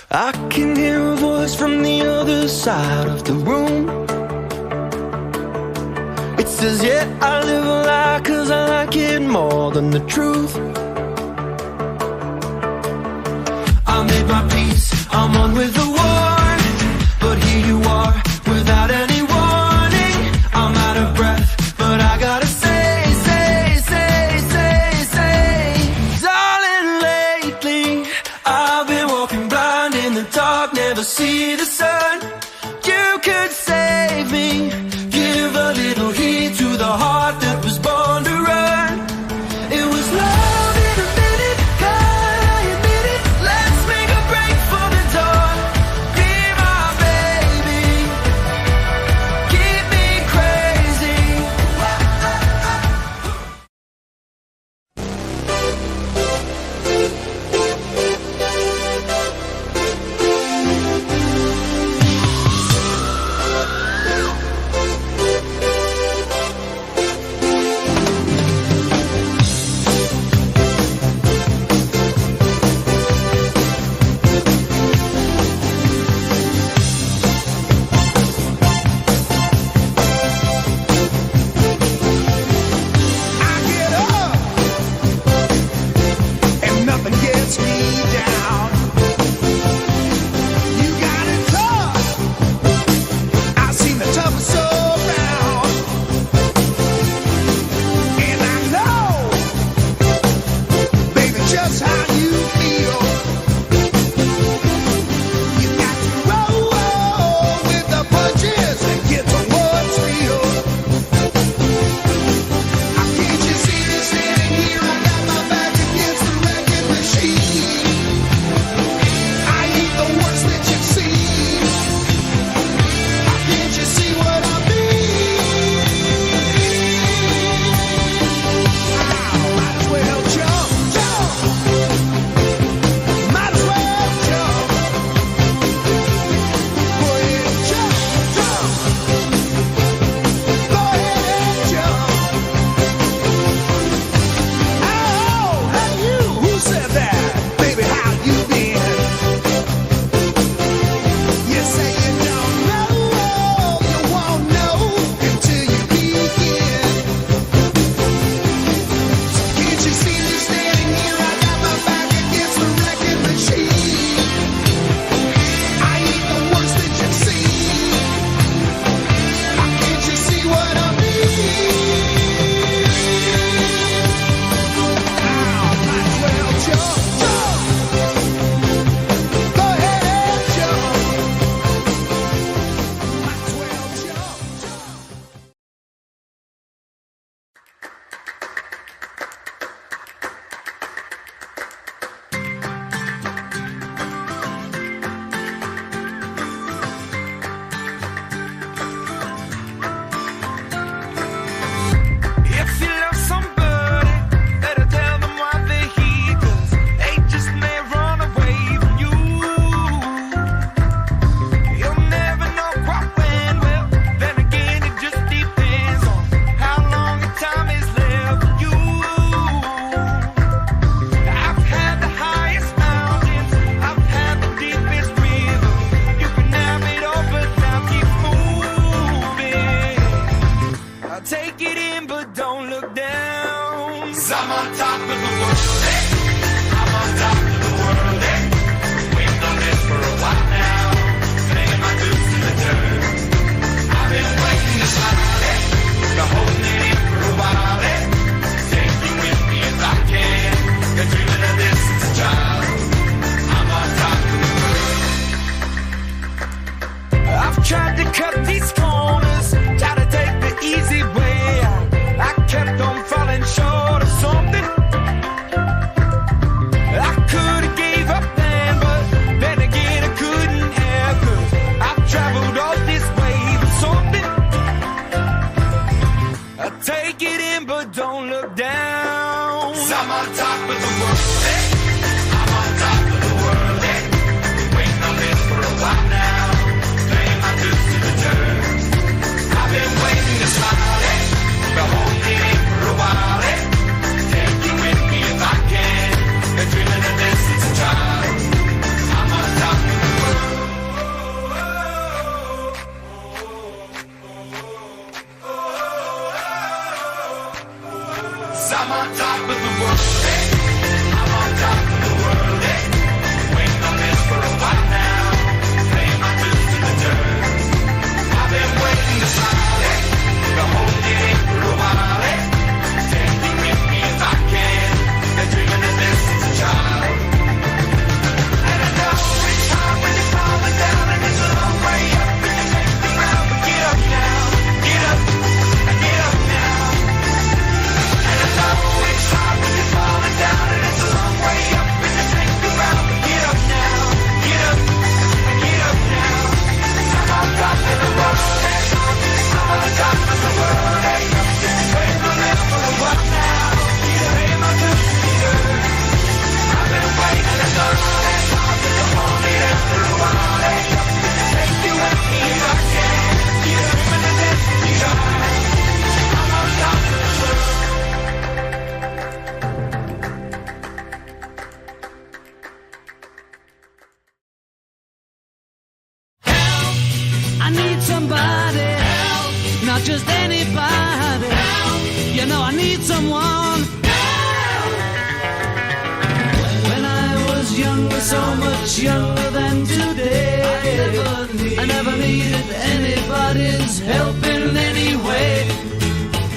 I can hear a voice from the other side of the room. It says, yeah, I live a lie 'cause I like it more than the truth. I made my peace, I'm on with the war, but here you are, without any warning. I'm out of breath, but I gotta say, darling, lately I've been walking blind in the dark, never see the sun. You could save me, give a little heed to the heart that was born to run. It was love in a minute, God, I admit it. Let's make a break for the dawn. Be my baby, keep me crazy. I get up and nothing gets me down. You got it tough. I've seen the toughest around, and I know, baby, just how you feel. You got to roll with the punches and get to what's real. Can't you see me standing here? I got my back against the wrecking machine. I ain't the worst that you've seen. Can't you see what I mean? Might as well jump, jump. Might as well jump. Go ahead and jump, jump. Go ahead and jump. Oh, hey you, who said that? Baby, how you been? You say you don't know, you won't know until you begin. Can't you see me standing here? I got my back against the wrecking machine. I ain't the worst that you've seen. Can't you see what I mean? Might as well jump, jump. Go ahead and jump. Might as well jump, jump. If you love somebody, better tell them why they're here, 'cause they just may run away from you. You'll never know quite when, well, then again it just depends on how long the time is left for you. I've had the highest mountains, I've had the deepest river. You can have it all, but now keep moving. I'll take it in, but don't look down. 'Cause I'm on top of the world, eh? I'm on top of the world, eh? Waiting on this for a while now, paying my dues to the dirt. I've been waiting to slide, eh? Been holding it in for a while, eh? Take you with me if I can. Been dreaming of this since a child. I'm on top of the world. I've tried to cut these corners, try to take the easy way out. I kept on falling short of something. I could have gave up then, but then again I couldn't have, 'cause I've traveled all this way for something. I take it in, but don't look down. 'Cause I'm on top of the world, eh? I'm on top of the world, eh? Waiting on this for a while now, paying my dues to the dirt. I've been waiting to slide, eh? Been holding it in for a while, eh? Take you with me if I can. Been dreaming of this since a child. I'm on top of the I'm on top of the world, hey. I'm on top of the world, hey. Waiting on this for a while now. Paying my dues to the dirt. I've been waiting to smile, hey. The whole day for a while, hey. Taking with me if I can. Been dreaming of this since a child. And I know it's hard when you're falling down, and it's a long way up and you make the ground. But get up now, get up, and get up now. And I know it's hard when you're falling down, and it's a long way up and you make the ground. But get up now, get up, and get up now. I'm on top of the world, hey. I'm on top of the world, hey. Waiting on this for a while now. Pay my dues to the earth. I've been waiting to learn that hard to come on it after a while, hey. Take you with me if I can. Get up in the destiny yard. I'm on top of the world. I need somebody help, not just anybody help. You know I need someone help. When I was younger, so much younger than today, I never needed anybody's help in any way.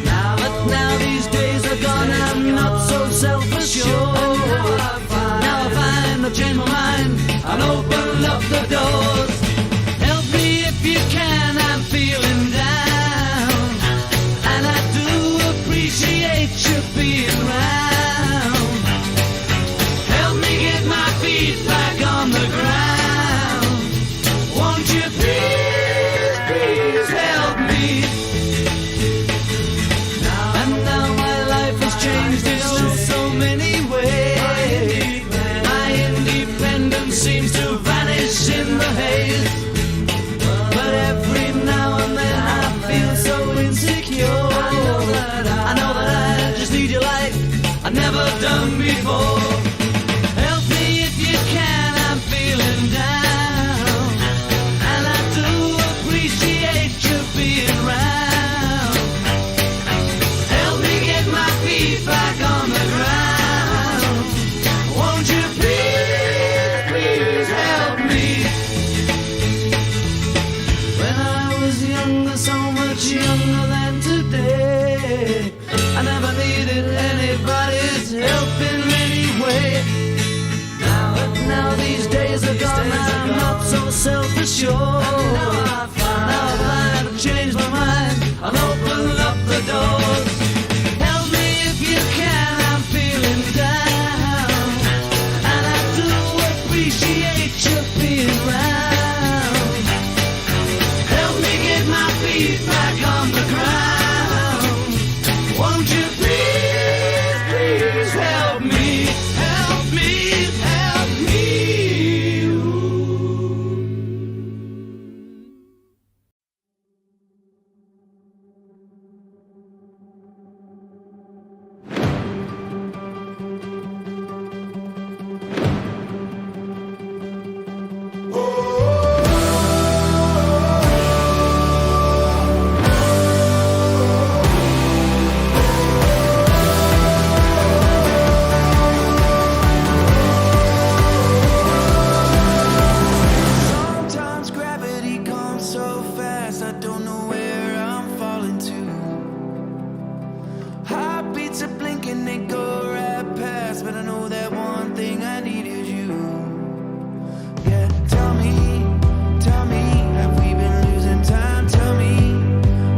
Now these days are gone, I'm not so self-assured. Now I find I've changed my mind and opened up the doors. Help me if you can, I'm feeling down, and I do appreciate you being round. Help me get my feet back on the ground. Won't you please, please help me? And now my life has changed in so many ways. My independence seems to vanish in the haze. But every now and then I feel so insecure. I know that I just need you like I've never done before. Help me if you can, I'm feeling down, and I do appreciate you being round. Help me get my feet back on the ground. Won't you please, please help me? When I was younger, so much younger than today, I never needed anybody's help in any way. But now these days are gone, I'm not so self-assured. Now I find I've changed my mind and opened up the doors. Help me if you can, I'm feeling down, and I do appreciate you being round. Help me get my feet back on the ground. Won't you please, please help me? Help me, help me. Sometimes gravity comes so fast, I don't know where I'm falling to. Heartbeats are blinking, they go right past, but I know that one thing I need is you. Yeah, tell me, have we been losing time? Tell me,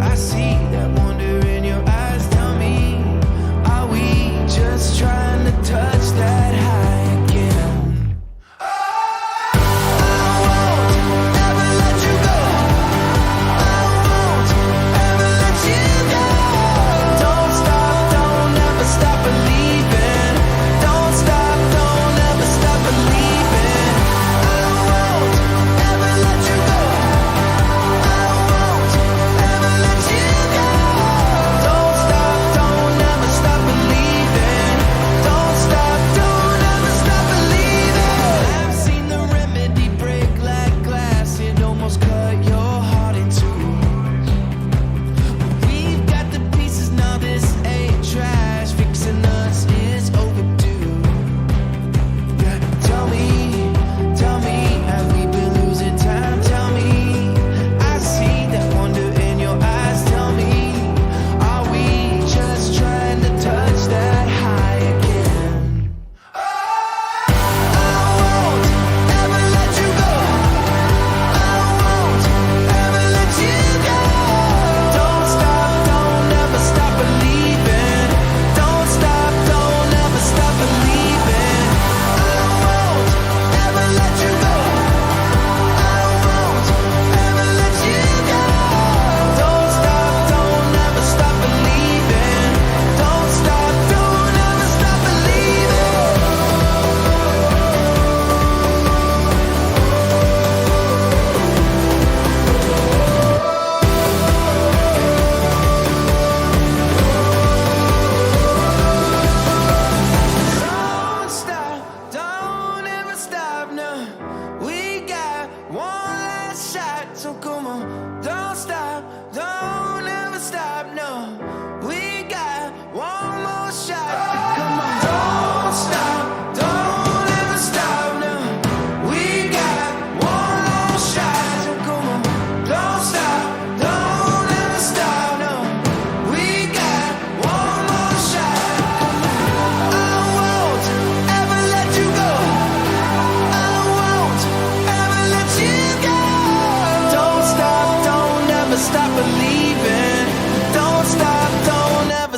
I see that wonder in your eyes. Tell me, are we just trying to touch that high again? Don't stop, don't ever stop believing. Don't stop, don't ever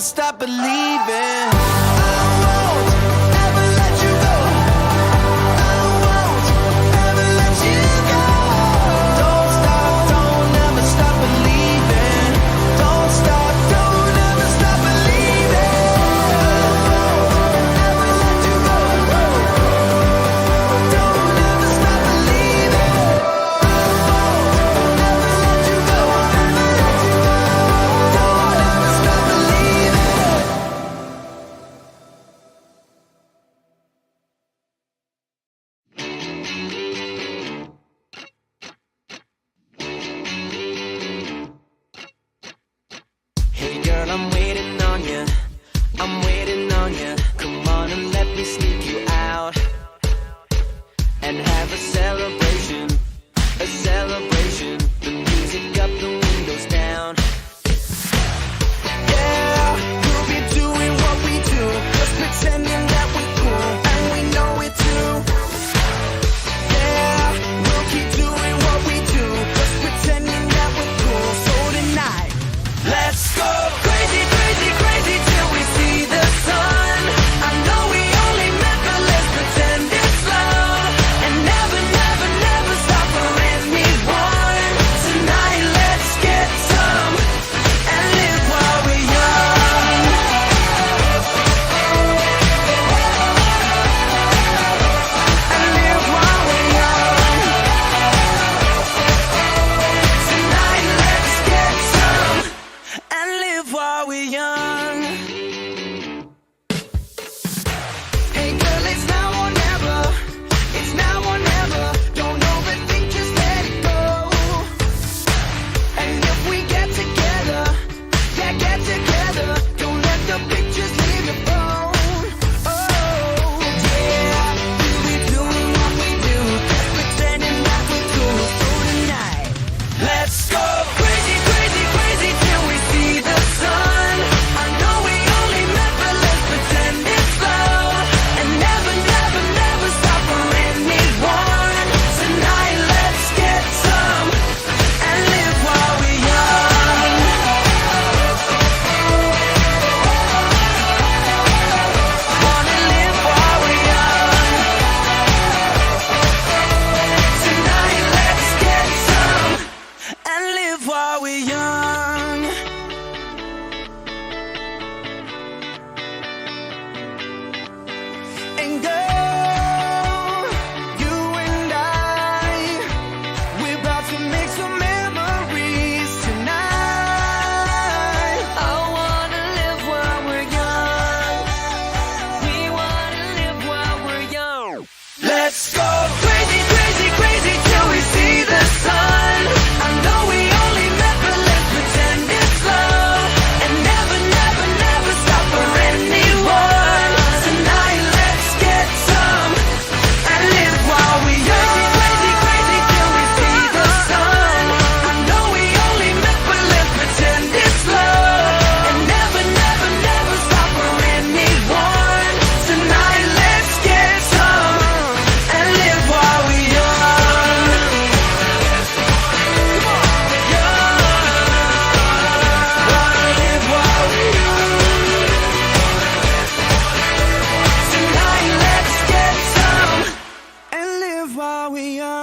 stop believing. I won't ever let you go. I won't ever let you go. Don't stop, don't ever stop believing. Don't stop, don't ever stop believing. I won't ever let you go. Don't ever stop believing. I won't ever let you go. Don't ever stop believing. Hey girl, I'm waiting on you. I'm waiting on you. Come on and let me sneak you out and have a celebration. A celebration. The music up, the windows down. Yeah, we'll be doing what we do, just pretending that we're cool, and we know it too. Yeah, we'll keep doing what we do, just pretending that we're cool. So tonight, let's go crazy, crazy, crazy till we see the sun. I know we only met, but let's pretend it's love, and never, never, never stop for anyone. Tonight, let's get some and live while we're young. And live while we're young. Tonight, let's get some and live while we're young. Hey girl, it's now or never. It's now or never. Don't overthink, just let it go. And if we get together, yeah, get together. Don't let the pictures leave your phone. Oh, yeah, we doing what we do, just pretending that we're cool. So tonight, let's go crazy, crazy, crazy till we see the sun. I know we only met, but let's pretend it's love, and never, never, never stop for anyone. Tonight, let's get some and live while we're young. Wanna live while we're young. Tonight, let's get some and live while we're young. And girl, you and I, we're about to make some memories tonight. I wanna live while we're young. We wanna live while we're young. Let's go crazy, crazy, crazy till we see the sun. I know we only met, but let's pretend it's love, and never, never, never stop for anyone. Tonight, let's get some and live while we're young. Crazy, crazy till we see the sun. I know we only met, but let's pretend it's love, and never, never, never stop for anyone. Tonight, let's get some and live while we're young. Come on, young. Wanna live while we're young. Tonight, let's get some and live while we're young.